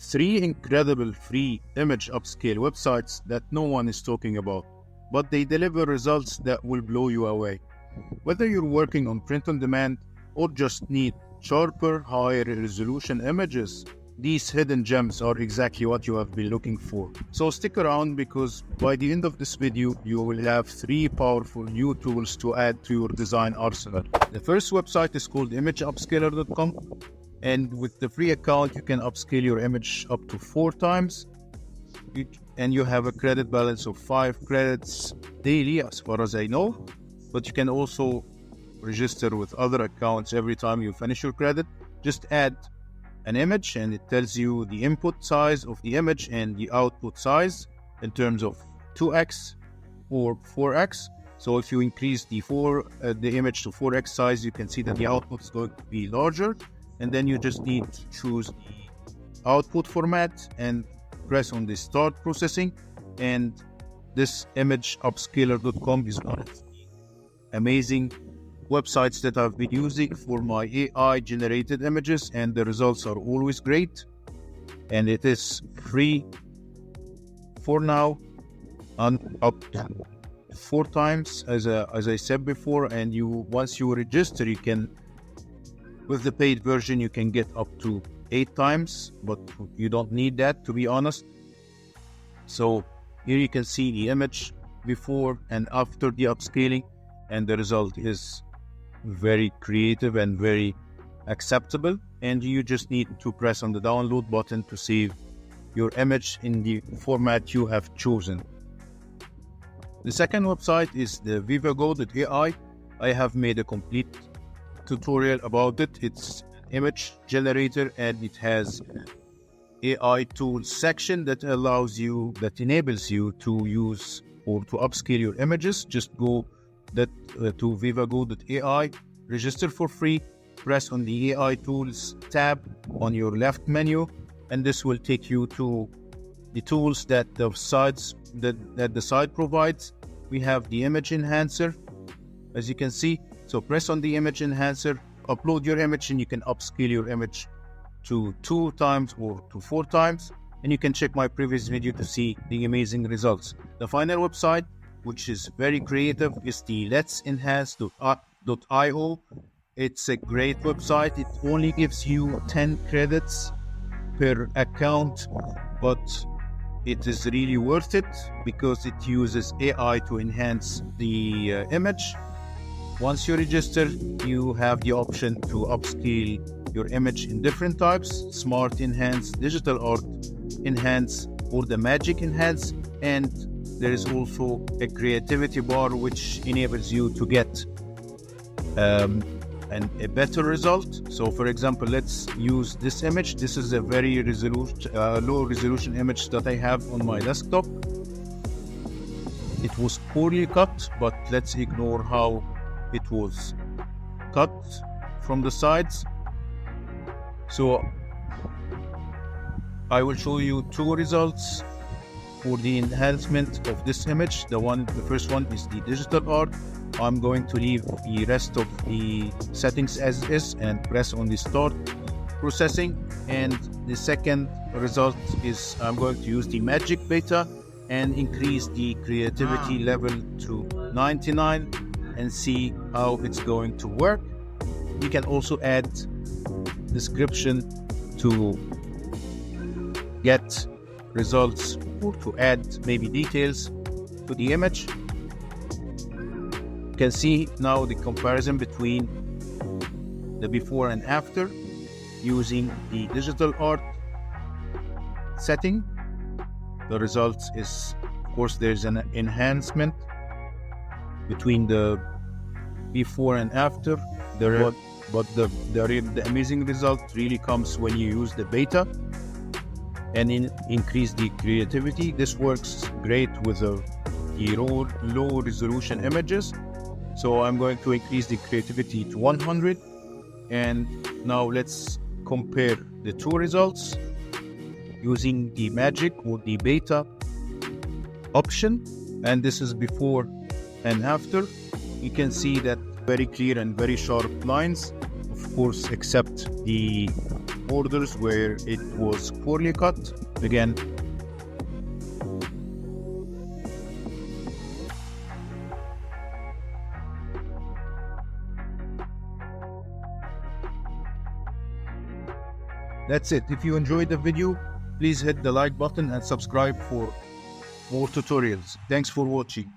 Three incredible free image upscale websites that no one is talking about, but they deliver results that will blow you away. Whether you're working on print on demand or just need sharper, higher resolution images, these hidden gems are exactly what you have been looking for. So stick around, because by the end of this video, you will have 3 powerful new tools to add to your design arsenal. The first website is called imageupscaler.com. And with the free account, you can upscale your image up to 4 times. And you have a credit balance of 5 credits daily, as far as I know. But you can also register with other accounts every time you finish your credit. Just add an image and it tells you the input size of the image and the output size in terms of 2x or 4x. So if you increase the image to 4x size, you can see that the output is going to be larger. And then you just need to choose the output format and press on the start processing. And this imageupscaler.com is one of the amazing websites that I've been using for my AI generated images, and the results are always great. And it is free for now, and up to 4 times, as I said before. And once you register, you can, with the paid version, you can get up to 8 times, but you don't need that, to be honest. So here you can see the image before and after the upscaling, and the result is very creative and very acceptable. And you just need to press on the download button to save your image in the format you have chosen. The second website is the 𝗣𝗟𝗨𝗦.ai. I have made a complete tutorial about it. It's an image generator, and it has AI tools section that enables you to use or to upscale your images. Just go to 𝗣𝗟𝗨𝗦.ai, register for free, press on the AI tools tab on your left menu, and this will take you to the tools that the site provides. We have the image enhancer, as you can see. So press on the image enhancer, upload your image, and you can upscale your image to 2 times or to 4 times. And you can check my previous video to see the amazing results. The final website, which is very creative, is the let'senhance.io. It's a great website. It only gives you 10 credits per account, but it is really worth it because it uses AI to enhance the image. Once you register, you have the option to upscale your image in different types: Smart Enhance, Digital Art Enhance, or the Magic Enhance. And there is also a creativity bar which enables you to get a better result. So for example, let's use this image. This is a very low resolution image that I have on my desktop. It was poorly cut, but let's ignore how it was cut from the sides. So I will show you 2 results for the enhancement of this image. The first one is the digital art. I'm going to leave the rest of the settings as is and press on the start processing. And the second result is I'm going to use the magic beta and increase the creativity level to 99 and see how it's going to work. You can also add description to get results or to add maybe details to the image. You can see now the comparison between the before and after using the digital art setting. The results is, of course, there's an enhancement between the before and after. But the amazing result really comes when you use the beta and increase the creativity. This works great with the low resolution images. So I'm going to increase the creativity to 100. And now let's compare the 2 results using the magic or the beta option. And this is before and after. You can see that very clear and very sharp lines, of course, except the orders where it was poorly cut. Again, that's it. If you enjoyed the video, please hit the like button and subscribe for more tutorials. Thanks for watching.